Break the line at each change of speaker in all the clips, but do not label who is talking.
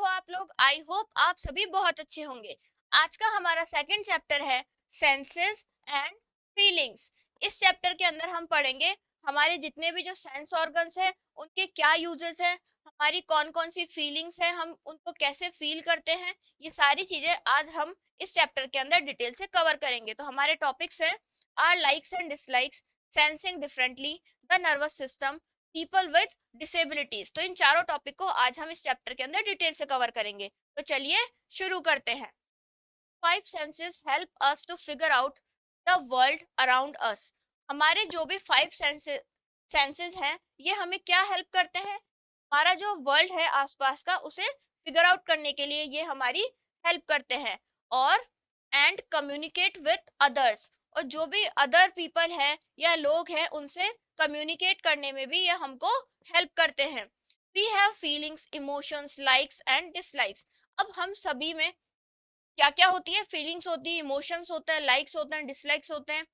आप लोग, I hope आप सभी बहुत अच्छे होंगे। आज का हमारा सेकंड चैप्टर है सेंसेस एंड फीलिंग्स। इस चैप्टर के अंदर हम पढ़ेंगे हमारे जितने भी जो सेंस ऑर्गन्स हैं उनके क्या यूजेस हैं, हमारी कौन कौन सी फीलिंग्स हैं, हम उनको कैसे फील करते हैं। ये सारी चीजें आज हम इस चैप्टर के अंदर डिटेल से कवर करेंगे। तो हमारे टॉपिक्स हैं our likes and dislikes, sensing differently, the nervous system, people with disabilities. तो इन चारों टॉपिक को आज हम इस चैप्टर के अंदर डिटेल से कवर करेंगे। तो चलिए शुरू करते हैं। Five senses help us to figure out the world around us. हमारे जो भी फाइव सेंसेस हैं ये हमें क्या हेल्प करते हैं, हमारा जो वर्ल्ड है आसपास का उसे फिगर आउट करने के लिए ये हमारी हेल्प करते हैं। और एंड कम्युनिकेट विथ अदर्स, और जो भी अदर पीपल हैं या लोग हैं उनसे कम्युनिकेट करने में भी ये हमको हेल्प करते हैं। We have feelings, emotions, likes and dislikes. अब हम सभी में क्या क्या होती है, फीलिंग्स होती है, इमोशंस होते हैं, लाइक्स होते हैं, डिसलाइक्स होते हैं।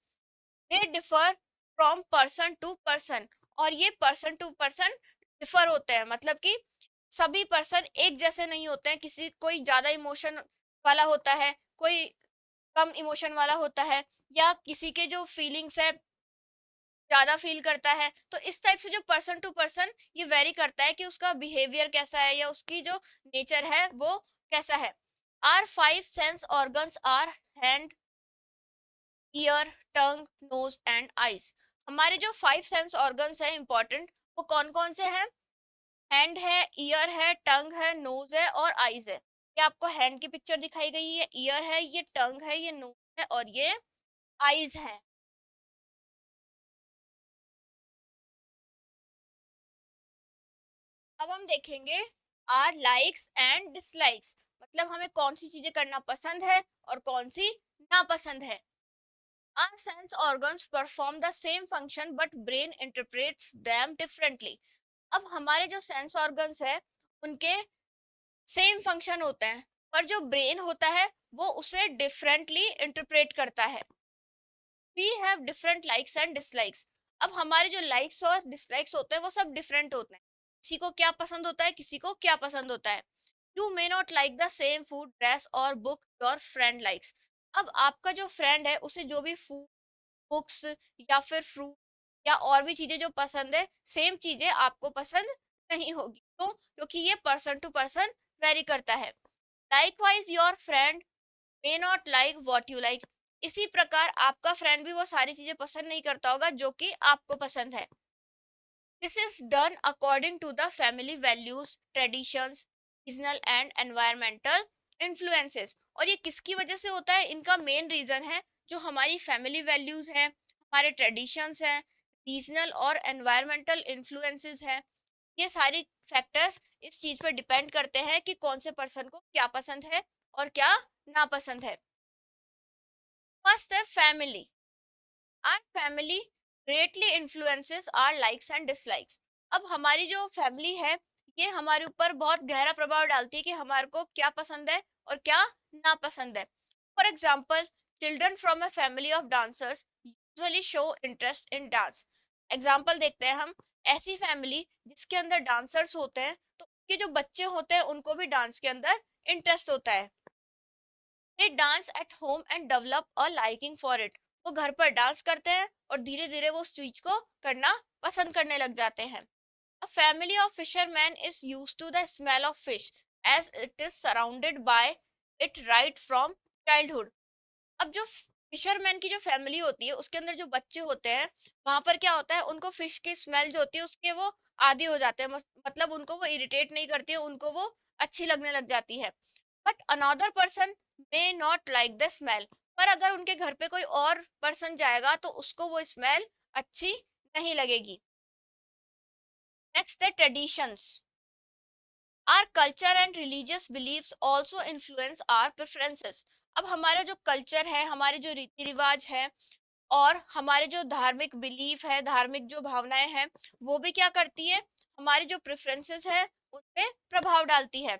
They differ from person to person, और ये पर्सन टू पर्सन डिफर होते हैं, मतलब कि सभी पर्सन एक जैसे नहीं होते हैं। किसी कोई ज्यादा इमोशन वाला होता है, कोई कम इमोशन वाला होता है, या किसी के जो फीलिंग्स है ज्यादा फील करता है। तो इस टाइप से जो पर्सन टू पर्सन ये वेरी करता है कि उसका बिहेवियर कैसा है या उसकी जो नेचर है वो कैसा है। Our five sense organs are hand, ear, tongue, nose and eyes. हमारे जो फाइव सेंस ऑर्गन्स है इंपॉर्टेंट, वो कौन कौन से हैं? हैंड है, ईयर है, टंग है, नोज है और आईज है। ये आपको हैंड की पिक्चर दिखाई गई है, ईयर है, ये टंग है, ये नोज है और ये आईज है। अब हम देखेंगे आर लाइक्स एंड डिसलाइक्स, मतलब हमें कौन सी चीजें करना पसंद है और कौन सी नापसंद है। Our sense organs perform the same function but brain interprets them differently. अब हमारे जो सेंस ऑर्गन्स है उनके सेम फंक्शन होते हैं, पर जो ब्रेन होता है वो उसे डिफरेंटली इंटरप्रेट करता है। We have different likes and dislikes. अब हमारे जो लाइक्स और डिसलाइक्स होते हैं वो सब डिफरेंट होते हैं। किसी को क्या पसंद होता है, किसी को क्या पसंद होता है। You may not like the same food, dress और बुक योर फ्रेंड लाइक्स। अब आपका जो फ्रेंड है उसे जो भी फूड, बुक्स या फिर फ्रूट या और भी चीजें जो पसंद है, सेम चीजें आपको पसंद नहीं होगी। तो क्योंकि ये पर्सन टू पर्सन वेरी करता है। Likewise your friend may not like what you like. इसी प्रकार आपका फ्रेंड भी वो सारी चीजें पसंद नहीं करता होगा जो कि आपको पसंद है। This is done according to the family values, traditions, regional and environmental influences. और ये किसकी वजह से होता है? इनका मेन रीजन है जो हमारी फैमिली वैल्यूज हैं, हमारे ट्रेडिशंस हैं, रीजनल और एनवायरमेंटल इन्फ्लुएंसेस हैं। ये सारी फैक्टर्स इस चीज पर डिपेंड करते हैं कि कौन से पर्सन को क्या पसंद है और क्या नापसंद है। फर्स्ट है family. Our family greatly influences our likes and dislikes. अब हमारी जो फैमिली है ये हमारे ऊपर बहुत गहरा प्रभाव डालती है कि हमारे को क्या पसंद है और क्या नापसंद है। For example, children from a family of dancers usually show interest in dance. Example देखते हैं हम, ऐसी फैमिली जिसके अंदर डांसर्स होते हैं तो उनके जो बच्चे होते हैं उनको भी डांस के अंदर इंटरेस्ट होता है। They dance at home and develop a liking for it. वो घर पर डांस करते हैं और धीरे धीरे वो उस चीज को करना पसंद करने लग जाते हैं। A family of fisherman is used to the smell of fish as it is surrounded by it right from childhood. अब जो फिशरमैन की जो फैमिली होती है उसके अंदर जो बच्चे होते हैं वहां पर क्या होता है, उनको फिश की स्मेल जो होती है उसके वो आदी हो जाते हैं, मतलब उनको वो इरिटेट नहीं करती है, उनको वो अच्छी लगने लग जाती है। But another person may not like the smell. पर अगर उनके घर पे कोई और पर्सन जाएगा तो उसको वो स्मेल अच्छी नहीं लगेगी। नेक्स्ट है traditions. Our culture and religious believes also influence our preferences. अब हमारा जो कल्चर है, हमारे जो रीति रिवाज है और हमारे जो धार्मिक बिलीफ है, धार्मिक जो भावनाएं हैं, वो भी क्या करती है, हमारे जो प्रेफरेंसेस है उन पे प्रभाव डालती है।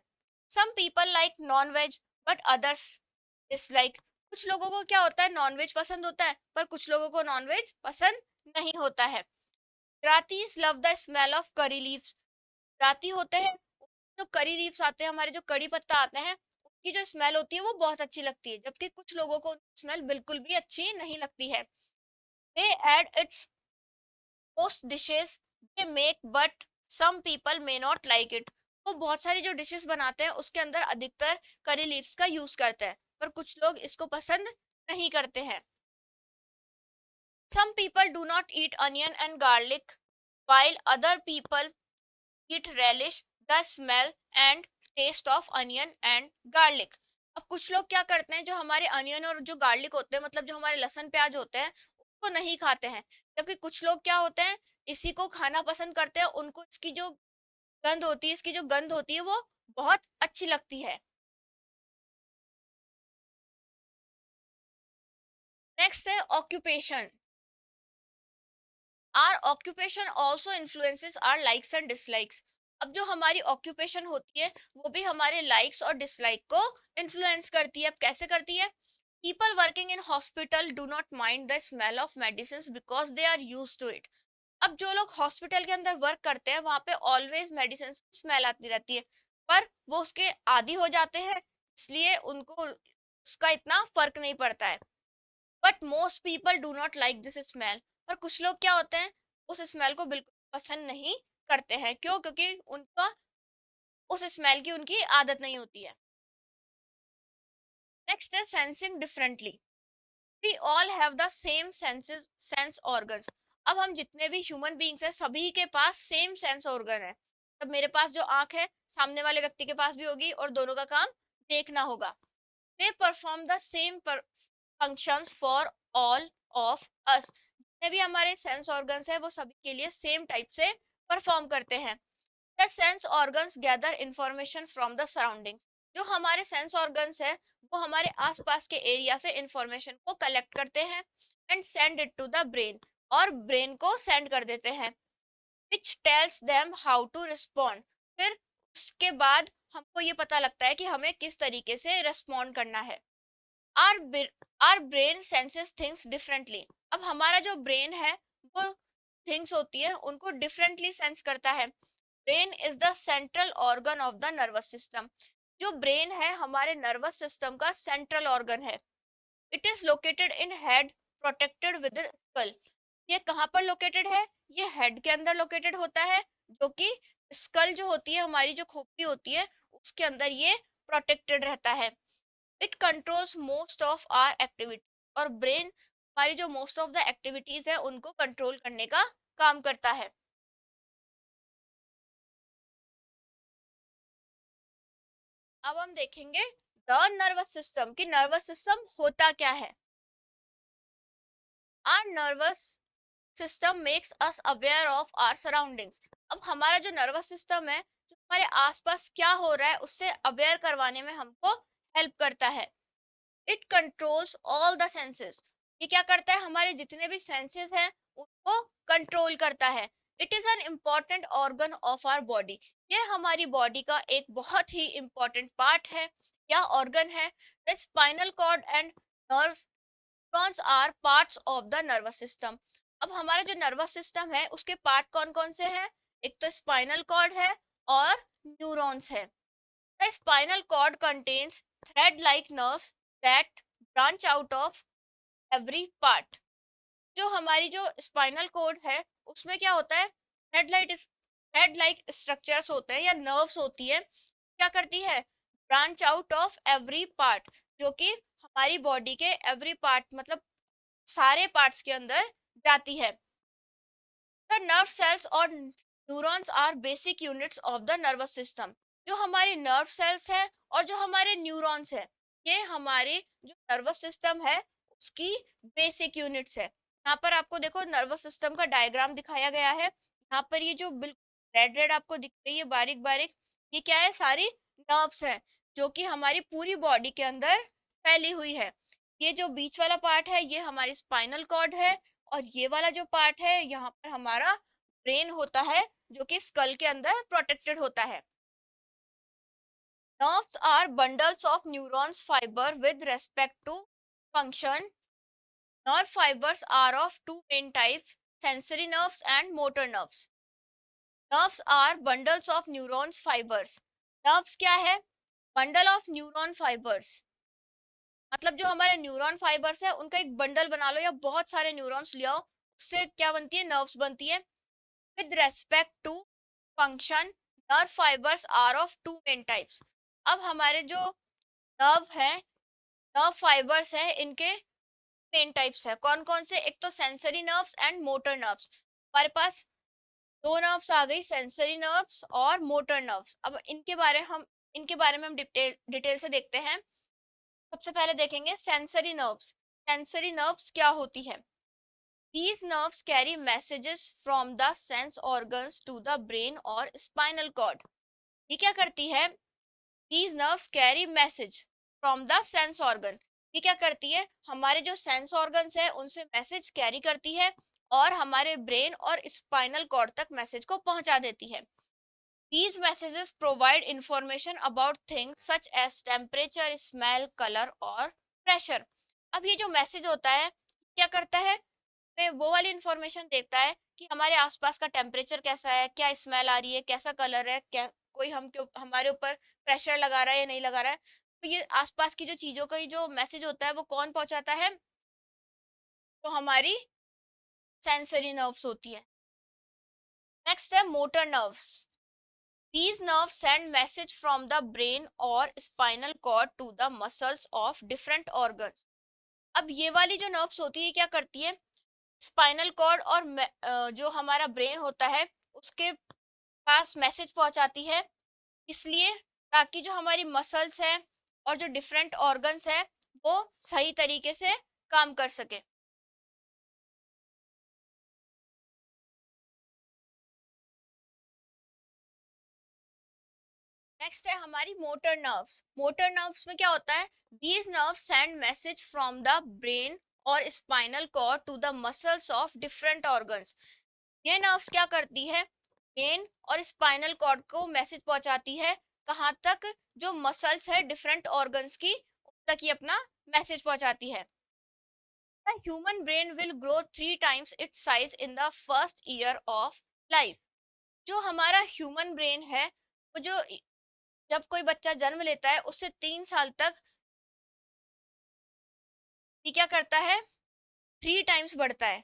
Some people like non veg but others dislike. कुछ लोगों को क्या होता है, नॉन वेज पसंद होता है पर कुछ लोगों को नॉन वेज पसंद नहीं होता है। रातीस love the smell of curry leaves. राती होते हैं जो करी लीव्स आते हैं, हमारे जो कड़ी पत्ता आते हैं, उनकी जो स्मेल होती है वो बहुत अच्छी लगती है, जबकि कुछ लोगों को स्मेल बिल्कुल भी अच्छी नहीं लगती है। They add its most dishes they make, but some people may not like it. वो बहुत सारी जो डिशेस बनाते हैं उसके अंदर अधिकतर करी लीव्स का यूज करते हैं, पर कुछ लोग इसको पसंद नहीं करते हैं। Some people do not eat onion and garlic, while other people eat relish the smell and taste of onion and garlic. अब कुछ लोग क्या करते हैं, जो हमारे अनियन और जो गार्लिक होते हैं, मतलब जो हमारे लहसुन प्याज होते हैं, उसको नहीं खाते हैं, जबकि कुछ लोग क्या होते हैं, इसी को खाना पसंद करते हैं। उनको इसकी जो गंध होती है, इसकी जो गंध होती है वो बहुत अच्छी लगती है। नेक्स्ट है occupation. Our occupation also influences our likes and dislikes. अब जो हमारी ऑक्यूपेशन होती है वो भी हमारे लाइक्स और डिसलाइक को इन्फ्लुएंस करती है। अब कैसे करती है? People working in hospital do not mind the smell of medicine because they are use to it. अब जो लोग हॉस्पिटल के अंदर वर्क करते हैं वहां पे ऑलवेज मेडिसिन स्मेल आती रहती है, पर वो उसके आदी हो जाते हैं, इसलिए उनको उसका इतना फर्क नहीं पड़ता है। But most people do not like this smell. पर कुछ लोग क्या होते हैं, उस स्मेल को बिल्कुल पसंद नहीं करते हैं। क्यों? क्योंकि उनका उस स्मेल की उनकी आदत नहीं होती है। नेक्स्ट है sensing differently. We all have the same senses sense organs. अब हम जितने भी ह्यूमन बीइंग्स हैं सभी के पास सेम सेंस ऑर्गन है। तब मेरे पास जो आंख है सामने वाले व्यक्ति के पास भी होगी, और दोनों का काम देखना होगा। They perform the same functions for all of us. जितने भी हमारे सेंस ऑर्गन्स हैं वो सभी के लिए सेम टाइप से परफॉर्म करते हैं। The sense organs gather information from the surroundings. जो हमारे सेंस ऑर्गन्स है वो हमारे आसपास के एरिया से इंफॉर्मेशन को कलेक्ट करते हैं and send it to the brain, और ब्रेन को सेंड कर देते हैं, which tells them how to respond. फिर उसके बाद हमको ये पता लगता है कि हमें किस तरीके से रिस्पॉन्ड करना है। Our our brain senses things differently. अब हमारा जो ब्रेन है वो थिंग्स होती है उनको डिफरेंटली सेंस करता है। Brain is the central organ of the nervous system. जो ब्रेन है हमारे नर्वस सिस्टम का सेंट्रल ऑर्गन है। It is located in head, protected with skull. ये कहाँ पर लोकेटेड है? ये हेड के अंदर लोकेटेड होता है, जो कि स्कल जो होती है, हमारी जो खोपड़ी होती है, उसके अंदर ये प्रोटेक्टेड रहता है। It controls most of our activity. और ब्रेन हमारी जो मोस्ट ऑफ द एक्टिविटीज है उनको कंट्रोल करने का काम करता है। अब हम देखेंगे द नर्वस सिस्टम, कि नर्वस सिस्टम होता क्या है। Our nervous system makes us aware of our surroundings. अब हमारा जो नर्वस सिस्टम है, जो हमारे आसपास क्या हो रहा है उससे अवेयर करवाने में हमको हेल्प करता है। It controls all the senses. ये क्या करता है? हमारे जितने भी सेंसेस हैं उनको कंट्रोल करता है। It is an important organ of our body. ये हमारी बॉडी का एक बहुत ही इम्पॉर्टेंट पार्ट है या ऑर्गन है। The spinal cord and nerves neurons are parts of the nervous system. अब हमारा जो नर्वस सिस्टम है उसके पार्ट कौन कौन से हैं? एक तो स्पाइनल कॉर्ड है और न्यूरॉन्स है। The spinal cord contains thread like nerves that branch out of every part. जो हमारी जो स्पाइनल कॉर्ड है उसमें क्या होता है? हेड लाइक स्ट्रक्चर्स होते हैं या नर्व्स होती है, क्या करती है? Branch out of every part, जो कि हमारी बॉडी के एवरी पार्ट मतलब सारे पार्ट्स के अंदर जाती है। द नर्व सेल्स और neurons are basic units of the nervous system. जो हमारे नर्व सेल्स है और जो हमारे न्यूरॉन्स है, ये हमारे जो नर्वस सिस्टम है उसकी बेसिक यूनिट्स है। यहाँ पर आपको देखो नर्वस सिस्टम का डायग्राम दिखाया गया है। यहाँ पर ये जो बिल्कुल रेड रेड आपको दिख रही है बारीक बारीक, ये क्या है? सारी नर्व्स है जो कि हमारी पूरी बॉडी के अंदर फैली हुई है। ये जो बीच वाला पार्ट है ये हमारी स्पाइनल कॉर्ड है, और ये वाला जो पार्ट है यहाँ पर हमारा ब्रेन होता है, जो कि स्कल के अंदर प्रोटेक्टेड होता है। Nerves are bundles of neurons fiber with respect to function. Nerve fibers are of two main types, sensory nerves and motor nerves. Nerves are bundles of neurons fibers. Nerves क्या है? Bundle of neuron fibres, मतलब जो हमारे neuron fibres है उनका एक bundle बना लो या बहुत सारे न्यूरॉन्स ले आओ, उससे क्या बनती है? नर्व्स बनती है। With respect to function, nerve fibres are of two main types. अब हमारे जो नर्व है, नर्व फाइबर्स है, इनके मेन टाइप्स है कौन कौन से? एक तो sensory nerves and motor nerves. हमारे पास दो नर्व्स आ गई, सेंसरी नर्व्स और मोटर नर्व्स। अब इनके बारे में हम डिटेल से देखते हैं। सबसे पहले देखेंगे सेंसरी नर्व्स। सेंसरी नर्व्स क्या होती है? These nerves carry messages from the sense organs to the brain or spinal cord. ये क्या करती है? These nerves carry message from the sense organ. ये क्या करती है? हमारे जो सेंस ऑर्गन्स है उनसे मैसेज कैरी करती है और हमारे ब्रेन और स्पाइनल कॉर्ड तक मैसेज को पहुंचा देती है। These messages provide information about things such as temperature, smell, color और pressure. अब ये जो मैसेज होता है क्या करता है? में वो वाली इंफॉर्मेशन देता है कि हमारे आसपास का टेम्परेचर कैसा है, क्या स्मेल आ रही है, कैसा कलर है, क्या कोई हमारे ऊपर प्रेशर लगा रहा है या नहीं लगा रहा है। तो ये आसपास की जो चीजों का जो मैसेज होता है वो कौन पहुंचाता है? तो हमारी सेंसरी नर्व्स होती है। नेक्स्ट है motor nerves. These nerves send message from the brain or spinal cord to the muscles of different organs. अब ये वाली जो नर्व्स होती है क्या करती है? स्पाइनल कॉर्ड और जो हमारा ब्रेन होता है उसके पास मैसेज पहुंचाती है, इसलिए ताकि जो हमारी मसल्स है और जो डिफरेंट ऑर्गन्स है वो सही तरीके से काम कर सके। नेक्स्ट है हमारी मोटर नर्व्स। मोटर नर्व्स में क्या होता है? These nerves send message from the brain और spinal cord to the muscles of different organs. ये नर्व्स क्या करती है? ब्रेन और स्पाइनल कॉर्ड को मैसेज पहुंचाती है, कहाँ तक? जो मसल्स है डिफरेंट ऑर्गन्स की तक ये अपना मैसेज पहुंचाती है। The human brain will grow 3 times it's size in the first year of life. जो हमारा ह्यूमन ब्रेन है वो जो जब कोई बच्चा जन्म लेता है उससे 3 साल तक ये क्या करता है? 3 times बढ़ता है।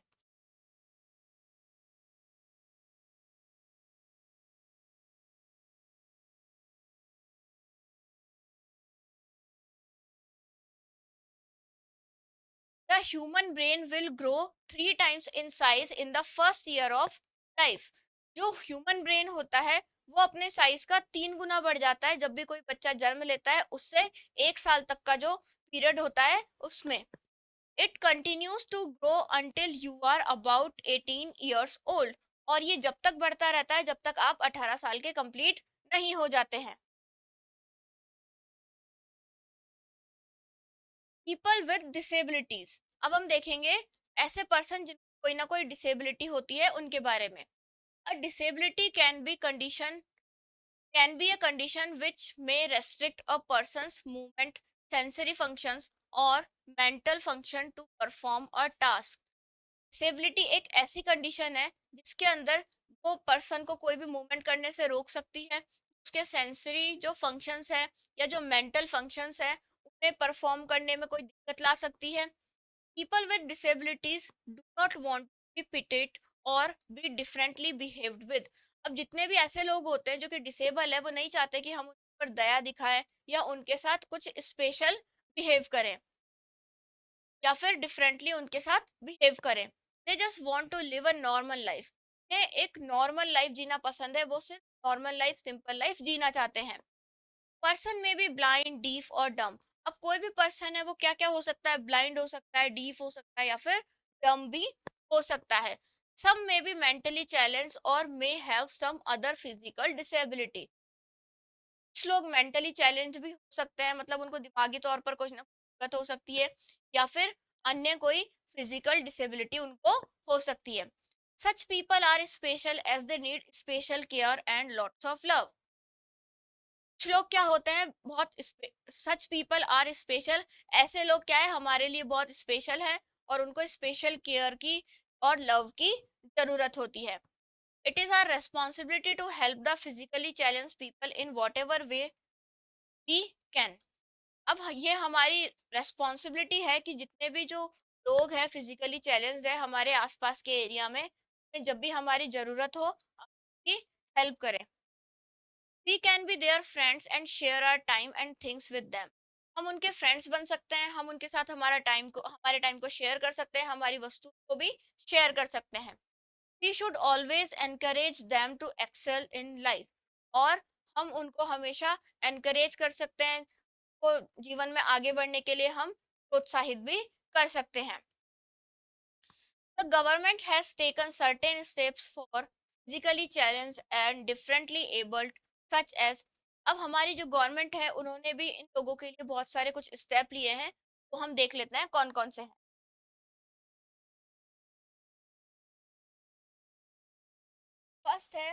The human brain will grow 3 times in size in the first year of life. जो ह्यूमन ब्रेन होता है वो अपने साइज का 3 गुना बढ़ जाता है जब भी कोई बच्चा जन्म लेता है, उससे 1 साल तक का जो पीरियड होता है उसमें। It continues to grow until you are about 18 years old. और ये जब तक बढ़ता रहता है जब तक आप 18 साल के कंप्लीट नहीं हो जाते हैं। People with disabilities. अब हम देखेंगे ऐसे पर्सन जिनको कोई ना कोई डिसेबिलिटी होती है उनके बारे में। A disability can be a condition which may restrict a person's movement, sensory functions or mental function to perform a task. Disability एक ऐसी कंडीशन है जिसके अंदर वो पर्सन को कोई भी मूवमेंट करने से रोक सकती है, उसके सेंसरी जो फंक्शंस है या जो मेंटल फंक्शंस है उन्हें परफॉर्म करने में कोई दिक्कत ला सकती है। People with disabilities do not want to be pitied और बी डिफरेंटली बिहेव्ड विद। अब जितने भी ऐसे लोग होते हैं जो कि डिसेबल है वो नहीं चाहते कि हम उन पर दया दिखाएं या उनके साथ कुछ स्पेशल बिहेव करें या फिर डिफरेंटली उनके साथ बिहेव करें। They just want to live a normal life. उन्हें एक नॉर्मल लाइफ जीना पसंद है, वो सिर्फ नॉर्मल लाइफ, सिंपल लाइफ जीना चाहते हैं। पर्सन में बी ब्लाइंड, डीफ और डम। अब कोई भी पर्सन है वो क्या क्या हो सकता है? ब्लाइंड हो सकता है, डीफ हो सकता है या फिर डम भी हो सकता है। सम में बी मेंटली चैलेंज और may have some other physical disability. कुछ लोग मेंटली चैलेंज भी हो सकते हैं, मतलब उनको दिमागी तौर पर कुछ ना कुछ दिक्कत हो सकती है या फिर अन्य कोई फिजिकल डिसेबिलिटी उनको हो सकती है। Such people are special as they need special care and lots of love. कुछ लोग क्या होते हैं बहुत सच पीपल आर स्पेशल, ऐसे लोग क्या है हमारे लिए बहुत स्पेशल हैं और उनको स्पेशल केयर की और लव की जरूरत होती है। It is our responsibility to help the physically challenged people in whatever way we can. अब ये हमारी रेस्पॉन्सिबिलिटी है कि जितने भी जो लोग हैं फिजिकली चैलेंज है हमारे आसपास के एरिया में, जब भी हमारी जरूरत हो कि हेल्प करें. We can be their friends and share our time and things with them. हम उनके फ्रेंड्स बन सकते हैं, हम उनके साथ हमारे टाइम को शेयर कर सकते हैं, हमारी वस्तु को भी शेयर कर सकते हैं. We should always encourage them to excel in life. और हम उनको हमेशा एनकरेज कर सकते हैं, को जीवन में आगे बढ़ने के लिए हम प्रोत्साहित भी कर सकते हैं. The government has taken certain steps for physically challenged and differently abled such as. अब हमारी जो गवर्नमेंट है उन्होंने भी इन लोगों के लिए बहुत सारे कुछ स्टेप लिए हैं, तो हम देख लेते हैं कौन कौन से हैं. फर्स्ट है,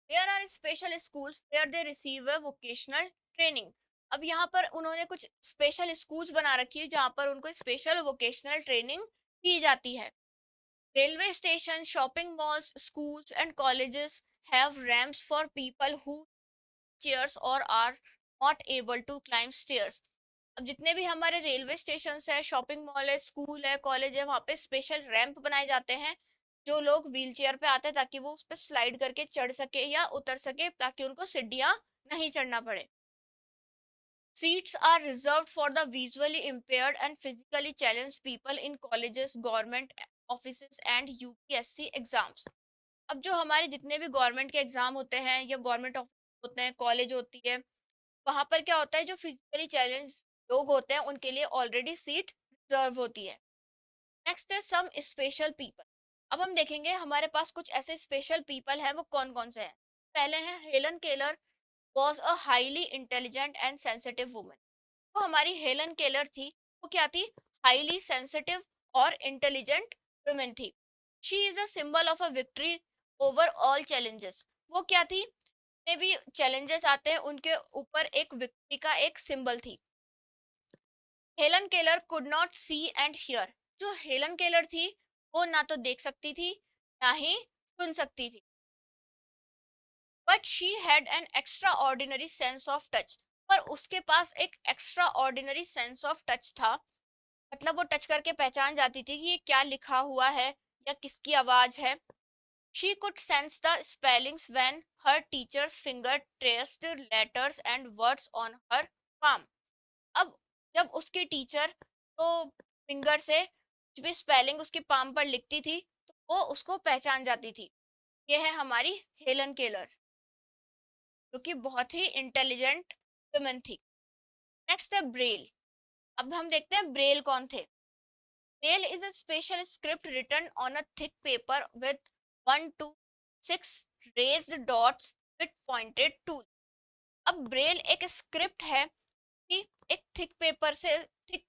there are special schools where they receive a vocational training. अब यहाँ पर उन्होंने कुछ स्पेशल स्कूल्स बना रखी है जहाँ पर उनको स्पेशल वोकेशनल ट्रेनिंग दी जाती है. Railway stations, shopping malls, schools, and colleges have ramps for people who chairs or are not able to climb stairs. अब जितने भी हमारे रेलवे स्टेशन है, शॉपिंग मॉल है, स्कूल है, कॉलेज है, वहाँ पे स्पेशल रैंप बनाए जाते हैं जो लोग व्हील चेयर पे आते हैं ताकि वो उस पर स्लाइड करके चढ़ सके या उतर सके ताकि उनको सीढ़ियाँ नहीं चढ़ना पड़े. Seats are reserved for the visually impaired and physically challenged people in colleges, government offices and UPSC exams. अब जो हमारे जितने भी गवर्नमेंट के एग्जाम होते हैं या गवर्नमेंट ऑफिस होते हैं, कॉलेज होती है, वहां पर क्या होता है, जो फिजिकली चैलेंज लोग होते हैं उनके लिए ऑलरेडी सीट रिजर्व होती है. नेक्स्ट है सम स्पेशल पीपल. अब हम देखेंगे हमारे पास कुछ ऐसे स्पेशल पीपल हैं, वो कौन कौन से हैं. पहले हैं Helen Keller, was a highly intelligent and sensitive woman. तो हमारी हेलन केलर थी, वो क्या थी, हाईली सेंसिटिव और इंटेलिजेंट वुमेन थी. She is a symbol of a victory over all challenges. वो क्या थी, जितने भी चैलेंजेस आते हैं उनके ऊपर एक विक्ट्री का एक सिंबल थी. Helen Keller could not see and hear. जो हेलन केलर थी वो ना तो देख सकती थी ना ही सुन सकती थी. But she had an extra ordinary sense of touch. पर उसके पास एक extra ordinary sense of touch था, मतलब वो टच करके पहचान जाती थी कि ये क्या लिखा हुआ है या किसकी आवाज है. She could sense the spellings when her teachers finger traced letters and words on her palm. अब जब उसकी टीचर तो फिंगर से कुछ भी स्पेलिंग उसकी पाम पर लिखती थी तो वो उसको पहचान जाती थी. ये है हमारी हेलन केलर, जो कि बहुत ही इंटेलिजेंट वुमन थी. नेक्स्ट है ब्रेल. अब हम देखते हैं ब्रेल कौन थे. Braille is a special script written on a thick paper with 1 to 6 raised dots with pointed tool. अब ब्रेल एक स्क्रिप्ट है कि एक थिक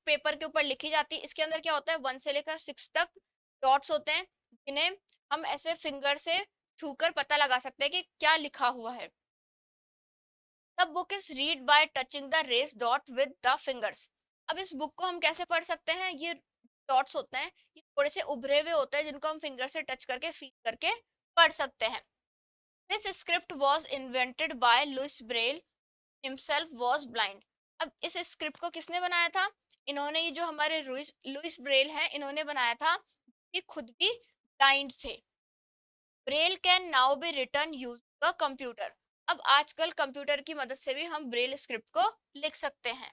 पेपर के ऊपर लिखी जाती है. इसके अंदर क्या होता है, 1 से लेकर 6 तक डॉट्स होते हैं जिन्हें हम ऐसे फिंगर से छूकर पता लगा सकते हैं कि क्या लिखा हुआ है. The book is read by touching the raised dot with the fingers. अब इस बुक को हम कैसे पढ़ सकते हैं, ये डॉट्स होते हैं, ये थोड़े से उभरे हुए होते हैं जिनको हम फिंगर से टच करके फील करके पढ़ सकते हैं. This script was invented by Louis Braille, himself was blind. अब इस स्क्रिप्ट को किसने बनाया था, इन्होंने, ये जो हमारे लुइस ब्रेल हैं इन्होंने बनाया था, ये खुद भी ब्लाइंड थे. Braille can now be written using a computer. अब आजकल कंप्यूटर की मदद से भी हम ब्रेल स्क्रिप्ट को लिख सकते हैं.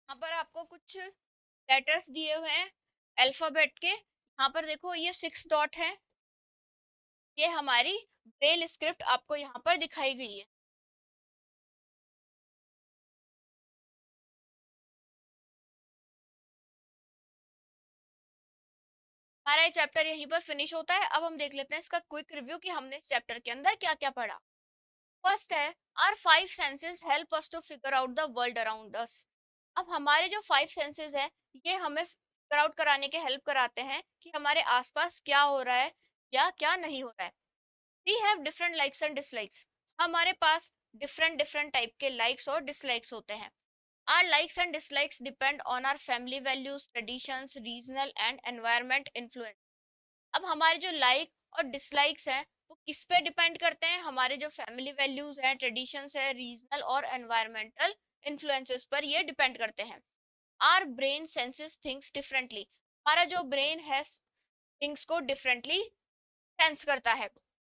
यहाँ पर आपको कुछ लेटर्स दिए हुए हैं अल्फाबेट के. यहाँ पर देखो ये 6 डॉट है, ये हमारी ब्रेल स्क्रिप्ट आपको यहाँ पर दिखाई गई है. हमारा ये चैप्टर यहीं पर फिनिश होता है. अब हम देख लेते हैं इसका क्विक रिव्यू कि हमने इस चैप्टर के अंदर क्या क्या पढ़ा. फर्स्ट है, our 5 senses help us to figure out the world around us. अब हमारे जो 5 सेंसेस है ये हमें फिगर आउट कराने के हेल्प कराते हैं कि हमारे आसपास क्या हो रहा है या क्या नहीं हो रहा है. We have different likes and dislikes. हमारे पास डिफरेंट डिफरेंट टाइप के लाइक्स और डिसलाइक्स होते हैं. Our likes and dislikes depend on our family values, traditions, regional and environment influence. अब हमारे जो लाइक और डिसलाइक्स हैं वो किस पे डिपेंड करते हैं? हमारे जो फैमिली वैल्यूज हैं, ट्रेडिशंस है, रीजनल और एनवायरमेंटल इन्फ्लुएंसेस पर ये डिपेंड करते हैं. Are brain senses things differently. हमारा जो ब्रेन है थिंग्स को डिफरेंटली सेंस करता है.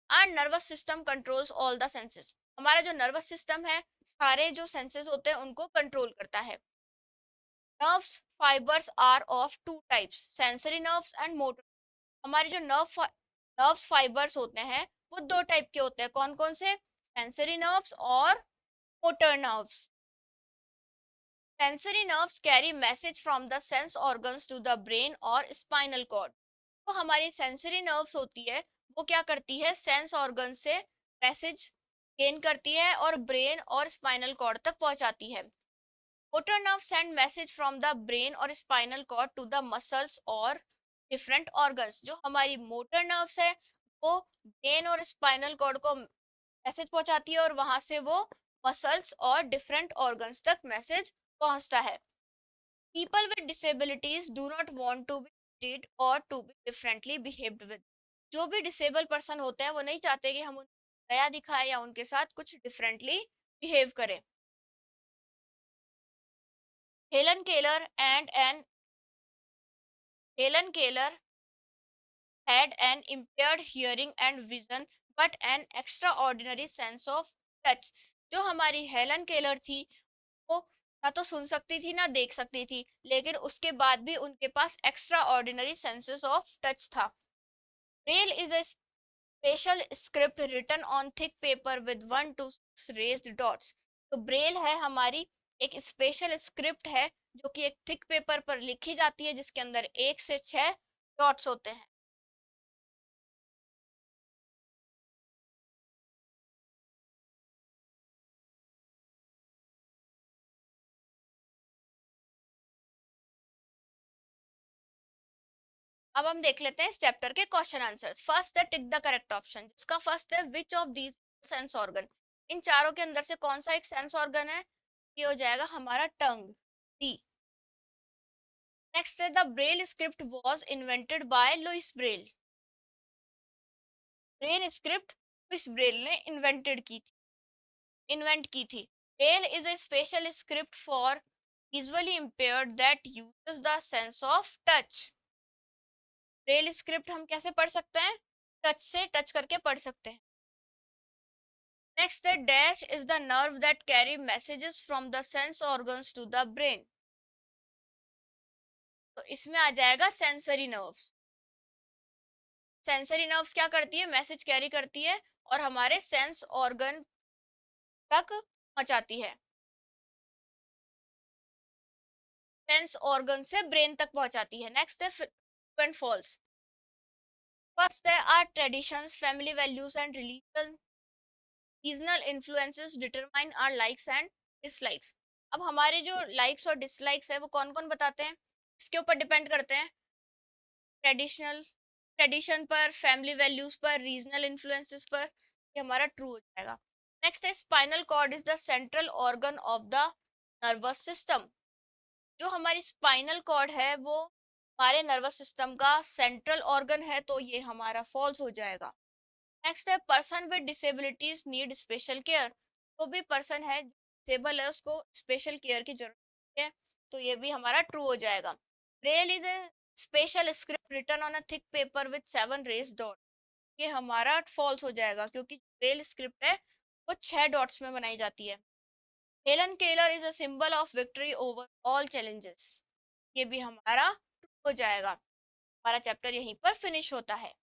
Our nervous system controls all the senses. हमारा जो नर्वस सिस्टम है सारे जो सेंसेस होते हैं उनको कंट्रोल करता है. Nerves fibres are of two types, sensory nerves and motor. हमारे जो नर्व्स फाइबर्स होते हैं वो दो टाइप के होते हैं. कौन कौन से? सेंसरी नर्व्स और motor nerves. Sensory nerves carry message from the sense organs to the brain और स्पाइनल कॉर्ड. तो हमारी सेंसरी नर्व्स होती है वो क्या करती है? सेंस ऑर्गन से मैसेज गेन करती है और ब्रेन और स्पाइनल कॉर्ड तक पहुंचाती है. Motor nerve send message from the brain और spinal cord to the muscles और डिफरेंट ऑर्गन्स. जो हमारी मोटर नर्व्स है वो ब्रेन और स्पाइनल कॉर्ड को मैसेज पहुंचाती है और वहां से वो मसल्स और डिफरेंट ऑर्गन्स तक मैसेज पहुंचता है. People with disabilities do not want to be treated or to be differently behaved with. जो भी डिसेबल पर्सन होते हैं वो नहीं चाहते कि हम उन्हें दया दिखाएं या उनके साथ कुछ डिफरेंटली बिहेव करें. Helen Keller and an Helen Keller had an impaired hearing and vision but an extraordinary sense of touch. जो हमारी हेलन केलर थी वो ना तो सुन सकती थी ना देख सकती थी, लेकिन उसके बाद भी उनके पास extra ordinary senses of touch था. Braille is a special script written on thick paper with 1 to 6 raised dots. तो ब्रेल है हमारी एक स्पेशल स्क्रिप्ट है जो कि एक थिक पेपर पर लिखी जाती है जिसके अंदर 1 से 6 डॉट्स होते हैं. अब हम देख लेते हैं इस चैप्टर के क्वेश्चन आंसर्स. फर्स्ट है टिक द करेक्ट ऑप्शन, जिसका फर्स्ट है which of these sense organ. इन चारों के अंदर से कौन सा एक सेंस ऑर्गन है? ये हो जाएगा हमारा टंग, डी. नेक्स्ट है the Braille script was invented by Louis Braille. Braille script Louis Braille ने इन्वेंट की थी. Braille is a special script for visually impaired that uses the sense of touch. Braille script हम कैसे पढ़ सकते हैं? Touch से टच करके पढ़ सकते हैं. Next the dash is the nerve that carry messages from the sense organs to the brain. तो इसमें आ जाएगा सेंसरी नर्व्स. सेंसरी नर्व्स क्या करती है? मैसेज कैरी करती है और हमारे सेंस ऑर्गन तक पहुंचाती है. सेंस ऑर्गन से ब्रेन तक पहुंचाती है. नेक्स्ट है ट्रू एंड फॉल्स. फर्स्ट है our traditions, family values and regional influences determine our likes and dislikes. अब हमारे जो लाइक्स और डिसलाइक्स है वो कौन कौन बताते हैं? इसके ऊपर डिपेंड करते हैं. ट्रेडिशन पर, फैमिली वैल्यूज पर, रीजनल इन्फ्लुएंसेस पर. ये हमारा ट्रू हो जाएगा. नेक्स्ट है spinal cord is the central organ of the nervous system. जो हमारी स्पाइनल कॉर्ड है वो हमारे नर्वस सिस्टम का सेंट्रल ऑर्गन है, तो ये हमारा फॉल्स हो जाएगा. नेक्स्ट है person with disabilities need special care. तो भी पर्सन है डिसेबल है उसको स्पेशल केयर की जरूरत है, तो ये भी हमारा ट्रू हो जाएगा. Braille is a special script written on a thick paper with 7 raised dot. ये हमारा फॉल्स हो जाएगा क्योंकि ब्रेल स्क्रिप्ट है वो 6 डॉट्स में बनाई जाती है. Helen Keller is a symbol of victory over all challenges. ये भी हमारा ट्रू हो जाएगा. हमारा चैप्टर यहीं पर फिनिश होता है.